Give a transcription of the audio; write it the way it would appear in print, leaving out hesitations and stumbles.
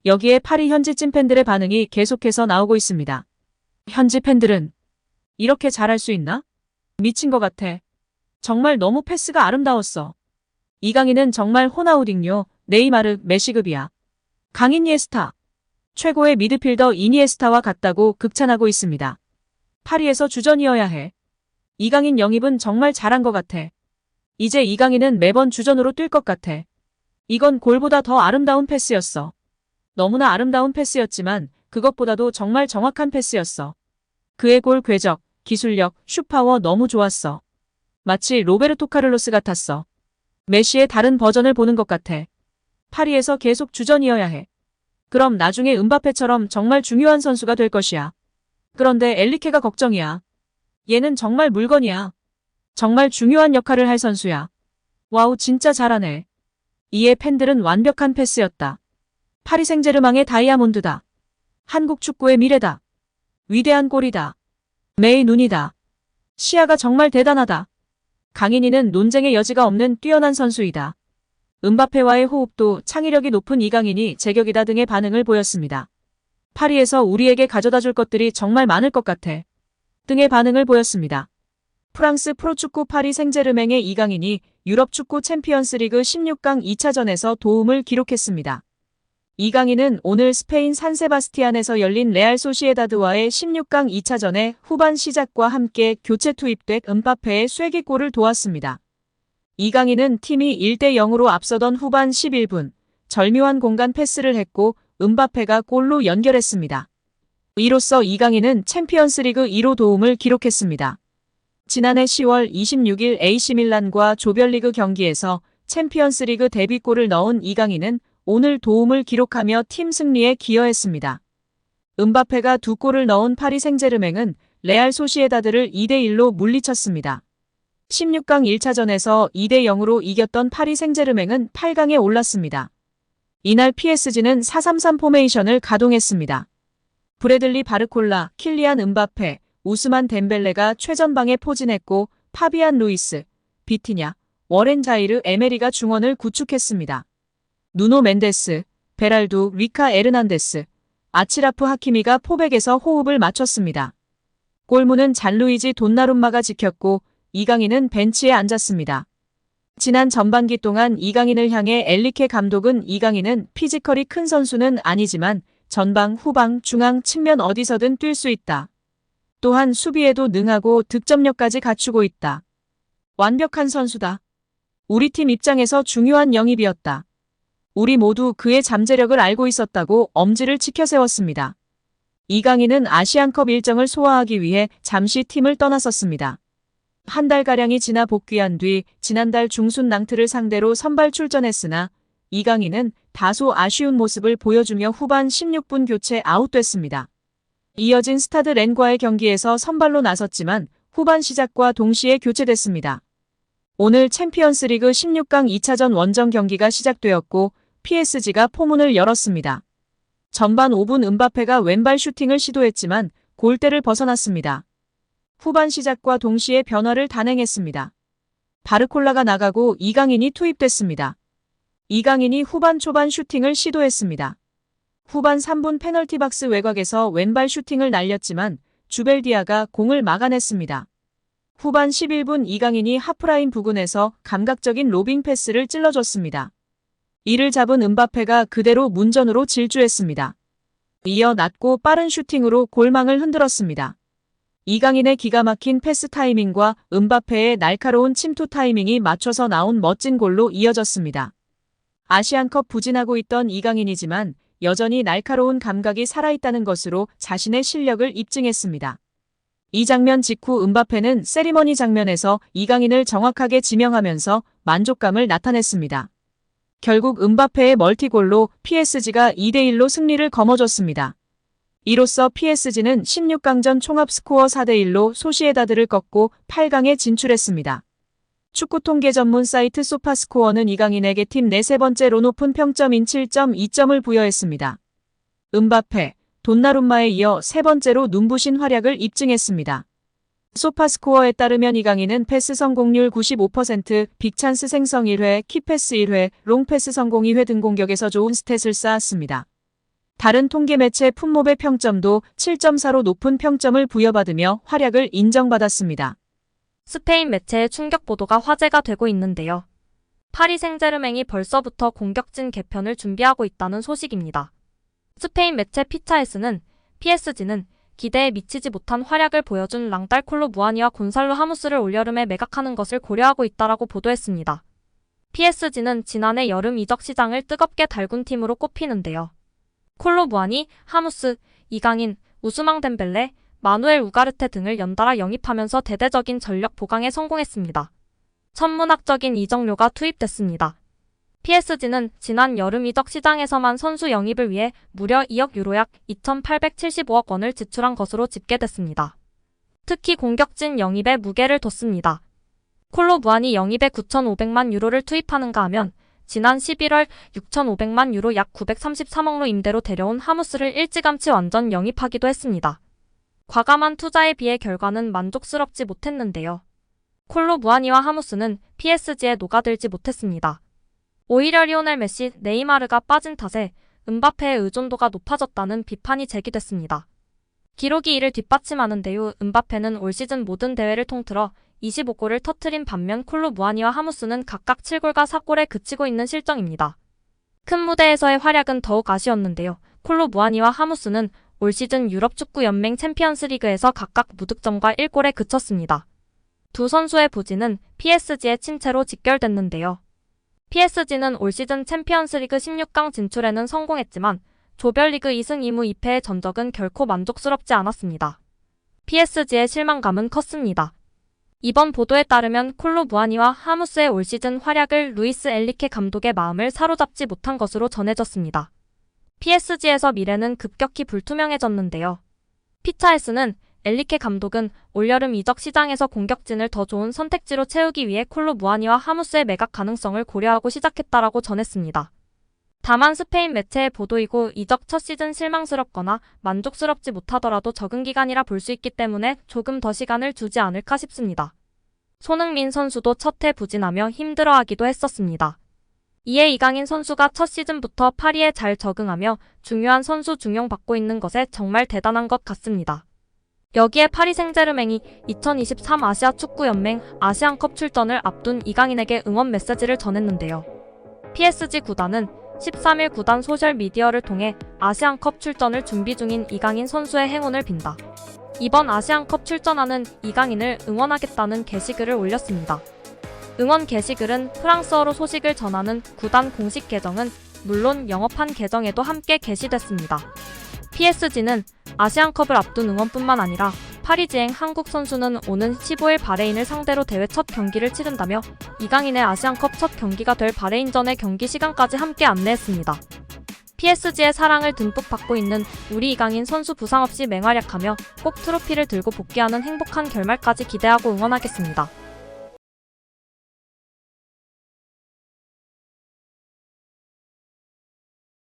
여기에 파리 현지 찐팬들의 반응이 계속해서 나오고 있습니다. 현지 팬들은 이렇게 잘할 수 있나? 미친 것 같아. 정말 너무 패스가 아름다웠어. 이강인은 정말 호나우딩요, 네이마르, 메시급이야. 강인이에스타. 최고의 미드필더 이니에스타와 같다고 극찬하고 있습니다. 파리에서 주전이어야 해. 이강인 영입은 정말 잘한 것 같아. 이제 이강인은 매번 주전으로 뛸 것 같아. 이건 골보다 더 아름다운 패스였어. 너무나 아름다운 패스였지만 그것보다도 정말 정확한 패스였어. 그의 골 궤적, 기술력, 슛파워 너무 좋았어. 마치 로베르토 카를로스 같았어. 메시의 다른 버전을 보는 것 같아. 파리에서 계속 주전이어야 해. 그럼 나중에 음바페처럼 정말 중요한 선수가 될 것이야. 그런데 엘리케가 걱정이야. 얘는 정말 물건이야. 정말 중요한 역할을 할 선수야. 와우, 진짜 잘하네. 이에 팬들은 완벽한 패스였다. 파리 생제르맹의 다이아몬드다. 한국 축구의 미래다. 위대한 골이다. 매의 눈이다. 시야가 정말 대단하다. 강인이는 논쟁의 여지가 없는 뛰어난 선수이다. 음바페와의 호흡도 창의력이 높은 이강인이 제격이다 등의 반응을 보였습니다. 파리에서 우리에게 가져다 줄 것들이 정말 많을 것 같아. 등의 반응을 보였습니다. 프랑스 프로축구 파리 생제르맹의 이강인이 유럽 축구 챔피언스리그 16강 2차전에서 도움을 기록했습니다. 이강인은 오늘 스페인 산세바스티안에서 열린 레알 소시에다드와의 16강 2차전의 후반 시작과 함께 교체 투입된 음바페의 쐐기골을 도왔습니다. 이강인은 팀이 1대0으로 앞서던 후반 11분, 절묘한 공간 패스를 했고 음바페가 골로 연결했습니다. 이로써 이강인은 챔피언스리그 2로 도움을 기록했습니다. 지난해 10월 26일 AC밀란과 조별리그 경기에서 챔피언스리그 데뷔골을 넣은 이강인은 오늘 도움을 기록하며 팀 승리에 기여했습니다. 음바페가 2골을 넣은 파리 생제르맹은 레알 소시에다드를 2대1로 물리쳤습니다. 16강 1차전에서 2대0으로 이겼던 파리 생제르맹은 8강에 올랐습니다. 이날 PSG는 4-3-3 포메이션을 가동했습니다. 브래들리 바르콜라, 킬리안 음바페, 우스만 덴벨레가 최전방에 포진했고 파비안 루이스, 비티냐, 워렌 자이르 에메리가 중원을 구축했습니다. 누노 멘데스, 베랄두, 리카 에르난데스, 아치라프 하키미가 포백에서 호흡을 맞췄습니다. 골문은 잔루이지 돈나룸마가 지켰고 이강인은 벤치에 앉았습니다. 지난 전반기 동안 이강인을 향해 엘리케 감독은 이강인은 피지컬이 큰 선수는 아니지만 전방, 후방, 중앙 측면 어디서든 뛸 수 있다. 또한 수비에도 능하고 득점력까지 갖추고 있다. 완벽한 선수다. 우리 팀 입장에서 중요한 영입이었다. 우리 모두 그의 잠재력을 알고 있었다고 엄지를 치켜세웠습니다. 이강인은 아시안컵 일정을 소화하기 위해 잠시 팀을 떠났었습니다. 한 달가량이 지나 복귀한 뒤 지난달 중순 낭트를 상대로 선발 출전했으나 이강인은 다소 아쉬운 모습을 보여주며 후반 16분 교체 아웃됐습니다. 이어진 스타드 렌과의 경기에서 선발로 나섰지만 후반 시작과 동시에 교체됐습니다. 오늘 챔피언스리그 16강 2차전 원정 경기가 시작되었고 PSG가 포문을 열었습니다. 전반 5분 음바페가 왼발 슈팅을 시도했지만 골대를 벗어났습니다. 후반 시작과 동시에 변화를 단행했습니다. 바르콜라가 나가고 이강인이 투입됐습니다. 이강인이 후반 초반 슈팅을 시도했습니다. 후반 3분 페널티 박스 외곽에서 왼발 슈팅을 날렸지만 주벨디아가 공을 막아냈습니다. 후반 11분 이강인이 하프라인 부근에서 감각적인 로빙 패스를 찔러줬습니다. 이를 잡은 음바페가 그대로 문전으로 질주했습니다. 이어 낮고 빠른 슈팅으로 골망을 흔들었습니다. 이강인의 기가 막힌 패스 타이밍과 음바페의 날카로운 침투 타이밍이 맞춰서 나온 멋진 골로 이어졌습니다. 아시안컵 부진하고 있던 이강인이지만 여전히 날카로운 감각이 살아있다는 것으로 자신의 실력을 입증했습니다. 이 장면 직후 음바페는 세리머니 장면에서 이강인을 정확하게 지명하면서 만족감을 나타냈습니다. 결국 음바페의 멀티골로 PSG가 2대1로 승리를 거머쥐었습니다. 이로써 PSG는 16강전 총합 스코어 4대1로 소시에다드를 꺾고 8강에 진출했습니다. 축구 통계 전문 사이트 소파스코어는 이강인에게 팀 내 세 번째로 높은 평점인 7.2점을 부여했습니다. 음바페, 돈나룸마에 이어 세 번째로 눈부신 활약을 입증했습니다. 소파스코어에 따르면 이강인은 패스 성공률 95%, 빅찬스 생성 1회, 키패스 1회, 롱패스 성공 2회 등 공격에서 좋은 스탯을 쌓았습니다. 다른 통계 매체 풋몹의 평점도 7.4로 높은 평점을 부여받으며 활약을 인정받았습니다. 스페인 매체의 충격 보도가 화제가 되고 있는데요. 파리 생제르맹이 벌써부터 공격진 개편을 준비하고 있다는 소식입니다. 스페인 매체 피차에스는 PSG는 기대에 미치지 못한 활약을 보여준 랑달콜로 무아니와 곤살로 하무스를 올여름에 매각하는 것을 고려하고 있다라고 보도했습니다. PSG는 지난해 여름 이적 시장을 뜨겁게 달군 팀으로 꼽히는데요. 콜로 무아니, 하무스, 이강인, 우스망 덴벨레, 마누엘 우가르테 등을 연달아 영입하면서 대대적인 전력 보강에 성공했습니다. 천문학적인 이적료가 투입됐습니다. PSG는 지난 여름 이적 시장에서만 선수 영입을 위해 무려 2억 유로 약 2,875억 원을 지출한 것으로 집계됐습니다. 특히 공격진 영입에 무게를 뒀습니다. 콜로 무아니 영입에 9,500만 유로를 투입하는가 하면 지난 11월 6,500만 유로 약 933억로 임대로 데려온 하무스를 일찌감치 완전 영입하기도 했습니다. 과감한 투자에 비해 결과는 만족스럽지 못했는데요. 콜로 무아니와 하무스는 PSG에 녹아들지 못했습니다. 오히려 리오넬 메시, 네이마르가 빠진 탓에 은바페의 의존도가 높아졌다는 비판이 제기됐습니다. 기록이 이를 뒷받침하는데요. 은바페는 올 시즌 모든 대회를 통틀어 25골을 터뜨린 반면 콜로 무아니와 하무스는 각각 7골과 4골에 그치고 있는 실정입니다. 큰 무대에서의 활약은 더욱 아쉬웠는데요. 콜로 무아니와 하무스는 올 시즌 유럽축구연맹 챔피언스리그에서 각각 무득점과 1골에 그쳤습니다. 두 선수의 부진은 PSG의 침체로 직결됐는데요. PSG는 올 시즌 챔피언스리그 16강 진출에는 성공했지만 조별리그 2승 2무 2패의 전적은 결코 만족스럽지 않았습니다. PSG의 실망감은 컸습니다. 이번 보도에 따르면 콜로 무아니와 하무스의 올 시즌 활약을 루이스 엔리케 감독의 마음을 사로잡지 못한 것으로 전해졌습니다. PSG에서 미래는 급격히 불투명해졌는데요. 피차에스는 엔리케 감독은 올여름 이적 시장에서 공격진을 더 좋은 선택지로 채우기 위해 콜로 무아니와 하무스의 매각 가능성을 고려하고 시작했다라고 전했습니다. 다만 스페인 매체의 보도이고 이적 첫 시즌 실망스럽거나 만족스럽지 못하더라도 적응 기간이라 볼 수 있기 때문에 조금 더 시간을 주지 않을까 싶습니다. 손흥민 선수도 첫 해 부진하며 힘들어하기도 했었습니다. 이에 이강인 선수가 첫 시즌부터 파리에 잘 적응하며 중요한 선수 중용받고 있는 것에 정말 대단한 것 같습니다. 여기에 파리 생제르맹이 2023 아시아 축구연맹 아시안컵 출전을 앞둔 이강인에게 응원 메시지를 전했는데요. PSG 구단은 13일 구단 소셜미디어를 통해 아시안컵 출전을 준비 중인 이강인 선수의 행운을 빈다. 이번 아시안컵 출전하는 이강인을 응원하겠다는 게시글을 올렸습니다. 응원 게시글은 프랑스어로 소식을 전하는 구단 공식 계정은 물론 영어판 계정에도 함께 게시됐습니다. PSG는 아시안컵을 앞둔 응원뿐만 아니라 파리지행 한국 선수는 오는 15일 바레인을 상대로 대회 첫 경기를 치른다며 이강인의 아시안컵 첫 경기가 될 바레인전의 경기 시간까지 함께 안내했습니다. PSG의 사랑을 듬뿍 받고 있는 우리 이강인 선수 부상 없이 맹활약하며 꼭 트로피를 들고 복귀하는 행복한 결말까지 기대하고 응원하겠습니다.